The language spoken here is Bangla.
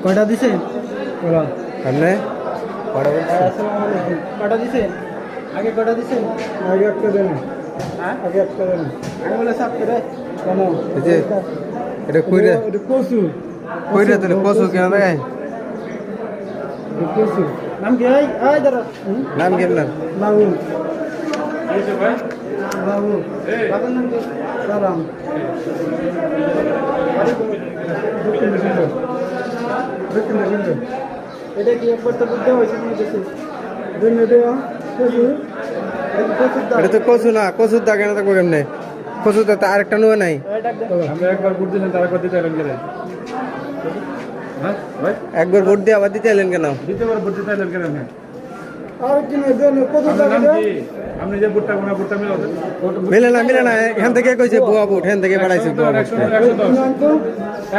কয়টা দিছে বলো সামনে কটা বলছে? আসসালামু আলাইকুম কয়টা দিছে আগে কয়টা দিছে আগে একটা দেন হ্যাঁ আগে একটা দেন আগে বলে সাত করে কেন এই যে এটা কইরা এটা কসু কইরা তাহলে কসু কেন দেয়? কসু নাম কি আই আই দাঁড়া নাম কি আপনার? বাবু বাবু বাবার নাম কি সালাম এটা কি একবার তো বুঝতে হয়েছে মনে হচ্ছে এটা তো কচু না, কচুর দাগ এনে থাকবো কেমনে? কচু তো আরেকটা নুয়ে নাই। আমরা একবার ভোট দিয়েছেন তারা কথা দিতে এলেন কেন? হ্যাঁ ভাই একবার ভোট দিয়ে আবার দিতে এলেন কেন? দ্বিতীয়বার ভোট দিতে এলেন কেন? আর কি না দেন কত আপনার টাকা নাম কি? আপনি যে ভোটটা কোনা ভোটটা মিলে মিলে না এখান থেকে কইছে বুয়া ভোট, এখান থেকে বাড়াইছে বুয়া ভোট। নাম তো